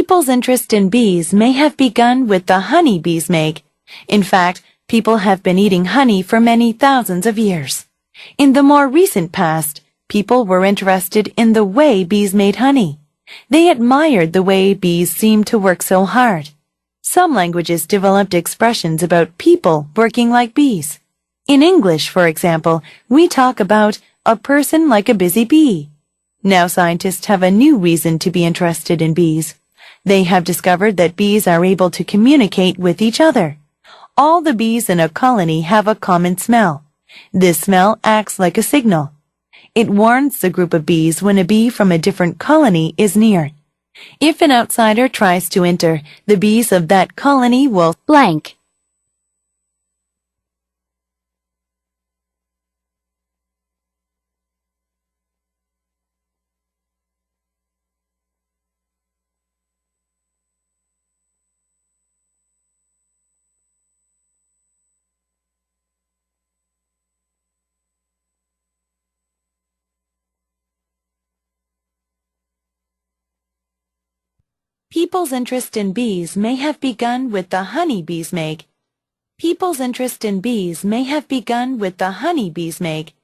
People's interest in bees may have begun with the honey bees make. In fact, people have been eating honey for many thousands of years. In the more recent past, people were interested in the way bees made honey. They admired the way bees seemed to work so hard. Some languages developed expressions about people working like bees. In English, for example, we talk about a person like a busy bee. Now scientists have a new reason to be interested in bees. They have discovered that bees are able to communicate with each other. All the bees in a colony have a common smell. This smell acts like a signal. It warns the group of bees when a bee from a different colony is near. If an outsider tries to enter, the bees of that colony will blank. People's interest in bees may have begun with the honey bees make. People's interest in bees may have begun with the honey bees make.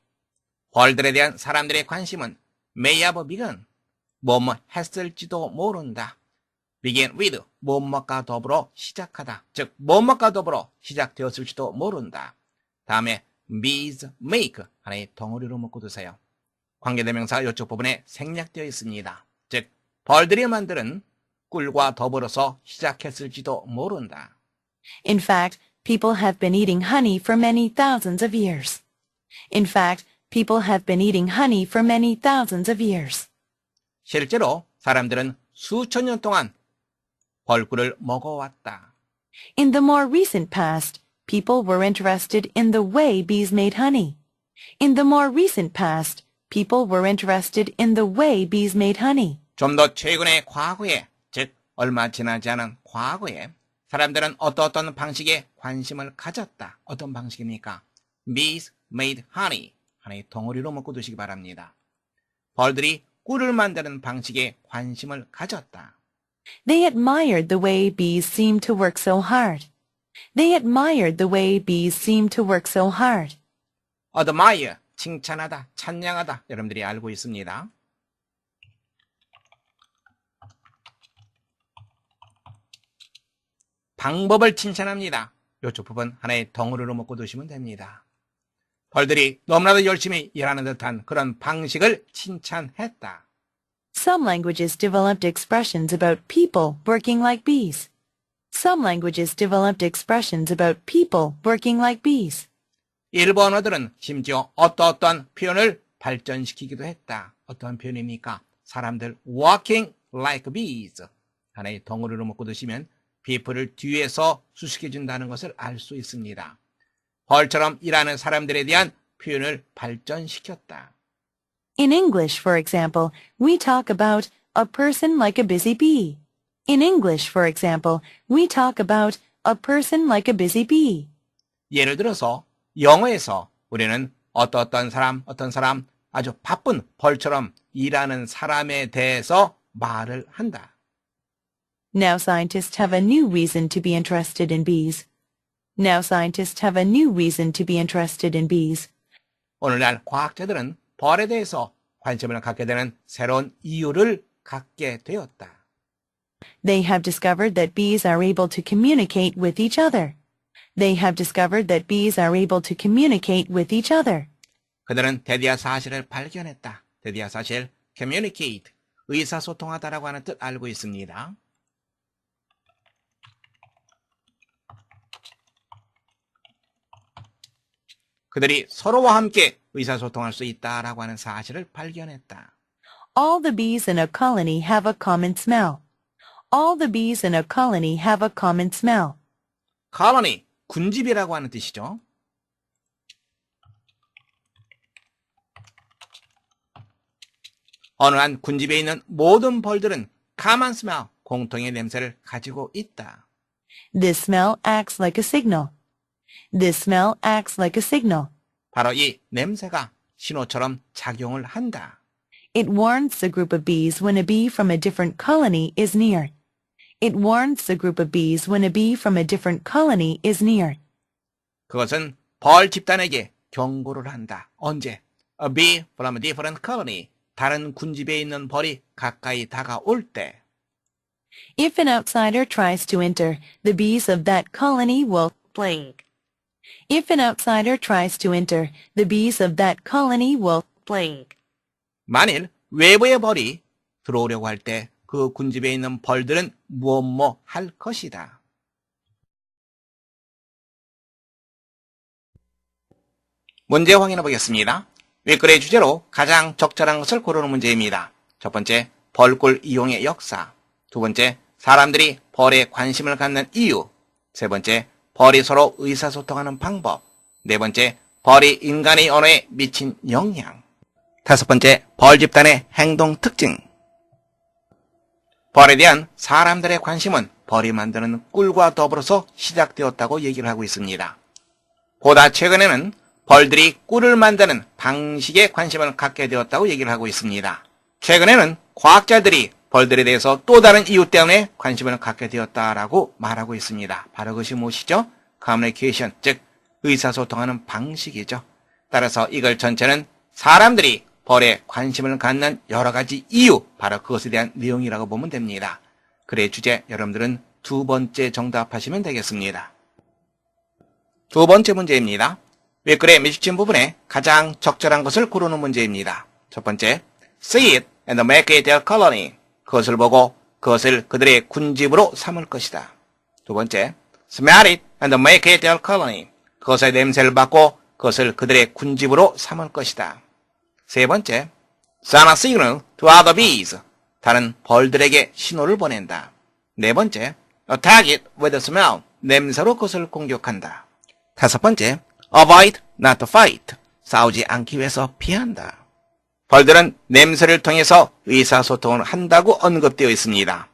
벌들에 대한 사람들의 관심은 may have begun, 뭐뭐 했을지도 모른다. begin with, 뭐뭐과 더불어 시작하다. 즉, 뭐뭐과 더불어 시작되었을지도 모른다. 다음에 bees make, 하나의 덩어리로 묶어두세요. 관계대명사 이쪽 부분에 생략되어 있습니다. 즉, 벌들이 만드는 꿀과 더불어서 시작했을지도 모른다. In fact, people have been eating honey for many thousands of years. In fact, people have been eating honey for many thousands of years. 실제로 사람들은 수천 년 동안 벌꿀을 먹어왔다. In the more recent past, people were interested in the way bees made honey. In the more recent past, people were interested in the way bees made honey. 좀 더 최근의 과거에, 즉 얼마 지나지 않은 과거에 사람들은 어떤 방식에 관심을 가졌다. 어떤 방식입니까? Bees made honey. 하나의 덩어리로 묶어두시기 바랍니다. 벌들이 꿀을 만드는 방식에 관심을 가졌다. They admired the way bees seemed to work so hard. They admired the way bees seemed to work so hard. admire, 칭찬하다, 찬양하다. 여러분들이 알고 있습니다. 방법을 칭찬합니다. 이쪽 부분 하나의 덩어리로 묶어두시면 됩니다. 벌들이 너무나도 열심히 일하는 듯한 그런 방식을 칭찬했다. Some languages developed expressions about people working like bees. Some languages developed expressions about people working like bees. 일본어들은 심지어 어떠한 표현을 발전시키기도 했다. 어떤 표현입니까? 사람들 walking like bees. 하나의 덩어리로 묶어두시면 people을 뒤에서 수식해준다는 것을 알 수 있습니다. 벌처럼 일하는 사람들에 대한 표현을 발전시켰다. In English, for example, we talk about a person like a busy bee. In English, for example, we talk about a person like a busy bee. 예를 들어서 영어에서 우리는 어떤 사람, 아주 바쁜 벌처럼 일하는 사람에 대해서 말을 한다. Now scientists have a new reason to be interested in bees. Now scientists have a new reason to be interested in bees. 오늘날 과학자들은 벌에 대해서 관심을 갖게 되는 새로운 이유를 갖게 되었다. They have discovered that bees are able to communicate with each other. They have discovered that bees are able to communicate with each other. 그들은 대디아 사실을 발견했다. 대디아 사실, communicate, 의사소통하다라고 하는 뜻 알고 있습니다. 그들이 서로와 함께 의사소통할 수 있다라고 하는 사실을 발견했다. All the bees in a colony have a common smell. All the bees in a colony have a common smell. colony, 군집이라고 하는 뜻이죠. 어느 한 군집에 있는 모든 벌들은 common smell, 공통의 냄새를 가지고 있다. This smell acts like a signal. This smell acts like a signal. 바로 이 냄새가 신호처럼 작용을 한다. It warns the group of bees when a bee from a different colony is near. It warns the group of bees when a bee from a different colony is near. 그것은 벌 집단에게 경고를 한다. 언제? A bee from a different colony. 다른 군집에 있는 벌이 가까이 다가올 때. If an outsider tries to enter, the bees of that colony will blink. If an outsider tries to enter, the bees of that colony will blink. 만일 외부의 벌이 들어오려고 할 때 그 군집에 있는 벌들은 무엇 할 것이다. 문제 확인해 보겠습니다. 윗글의 주제로 가장 적절한 것을 고르는 문제입니다. 첫 번째, 벌꿀 이용의 역사. 두 번째, 사람들이 벌에 관심을 갖는 이유. 세 번째, 벌이 서로 의사소통하는 방법. 네 번째, 벌이 인간의 언어에 미친 영향. 다섯 번째, 벌 집단의 행동 특징. 벌에 대한 사람들의 관심은 벌이 만드는 꿀과 더불어서 시작되었다고 얘기를 하고 있습니다. 보다 최근에는 벌들이 꿀을 만드는 방식에 관심을 갖게 되었다고 얘기를 하고 있습니다. 최근에는 과학자들이 벌들에 대해서 또 다른 이유 때문에 관심을 갖게 되었다라고 말하고 있습니다. 바로 그것이 무엇이죠? 커뮤니케이션, 즉 의사소통하는 방식이죠. 따라서 이걸 전체는 사람들이 벌에 관심을 갖는 여러 가지 이유, 바로 그것에 대한 내용이라고 보면 됩니다. 글의 주제, 여러분들은 두 번째 정답하시면 되겠습니다. 두 번째 문제입니다. 윗글의 미식진 부분에 가장 적절한 것을 고르는 문제입니다. 첫 번째, see it and make it their colony. 그것을 보고 그것을 그들의 군집으로 삼을 것이다. 두 번째, smell it and make it their colony. 그것의 냄새를 맡고 그것을 그들의 군집으로 삼을 것이다. 세 번째, send a signal to other bees. 다른 벌들에게 신호를 보낸다. 네 번째, attack it with smell. 냄새로 그것을 공격한다. 다섯 번째, avoid, not to fight. 싸우지 않기 위해서 피한다. 벌들은 냄새를 통해서 의사소통을 한다고 언급되어 있습니다.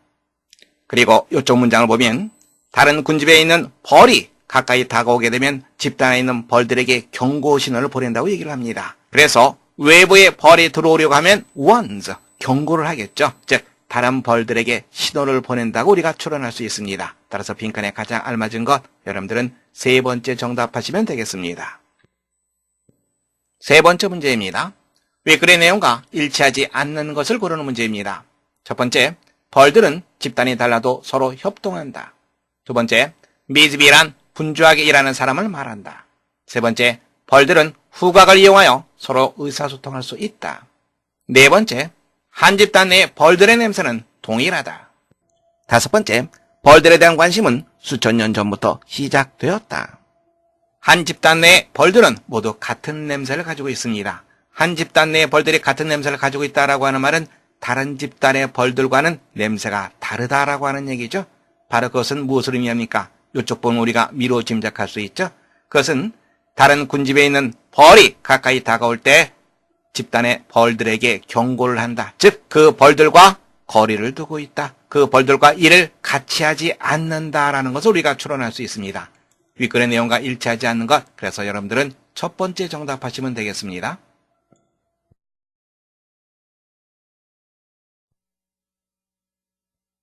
그리고 이쪽 문장을 보면 다른 군집에 있는 벌이 가까이 다가오게 되면 집단에 있는 벌들에게 경고 신호를 보낸다고 얘기를 합니다. 그래서 외부의 벌이 들어오려고 하면 warns, 경고를 하겠죠. 즉 다른 벌들에게 신호를 보낸다고 우리가 추론할 수 있습니다. 따라서 빈칸에 가장 알맞은 것, 여러분들은 세 번째 정답하시면 되겠습니다. 세 번째 문제입니다. 윗글의 내용과 일치하지 않는 것을 고르는 문제입니다. 첫 번째, 벌들은 집단이 달라도 서로 협동한다. 두 번째, 미즈비란 분주하게 일하는 사람을 말한다. 세 번째, 벌들은 후각을 이용하여 서로 의사소통할 수 있다. 네 번째, 한 집단 내 벌들의 냄새는 동일하다. 다섯 번째, 벌들에 대한 관심은 수천 년 전부터 시작되었다. 한 집단 내 벌들은 모두 같은 냄새를 가지고 있습니다. 한 집단 내 벌들이 같은 냄새를 가지고 있다라고 하는 말은 다른 집단의 벌들과는 냄새가 다르다라고 하는 얘기죠. 바로 그것은 무엇을 의미합니까? 이쪽 보면 우리가 미로 짐작할 수 있죠. 그것은 다른 군집에 있는 벌이 가까이 다가올 때 집단의 벌들에게 경고를 한다. 즉 그 벌들과 거리를 두고 있다. 그 벌들과 일을 같이 하지 않는다라는 것을 우리가 추론할 수 있습니다. 윗글의 내용과 일치하지 않는 것, 그래서 여러분들은 첫 번째 정답하시면 되겠습니다.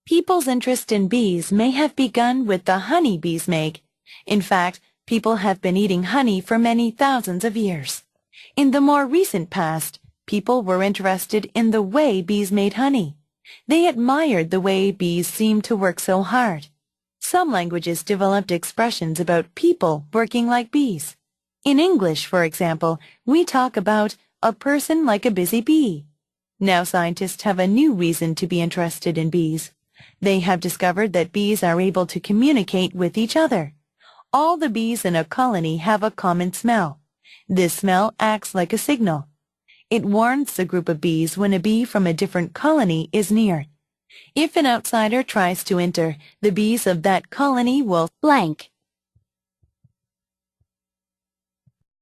People's interest in bees may have begun with the honey bees make. In fact, people have been eating honey for many thousands of years. In the more recent past, people were interested in the way bees made honey. They admired the way bees seemed to work so hard. Some languages developed expressions about people working like bees. In English, for example, we talk about a person like a busy bee. Now scientists have a new reason to be interested in bees. They have discovered that bees are able to communicate with each other. All the bees in a colony have a common smell. This smell acts like a signal. It warns the group of bees when a bee from a different colony is near. If an outsider tries to enter, the bees of that colony will blank.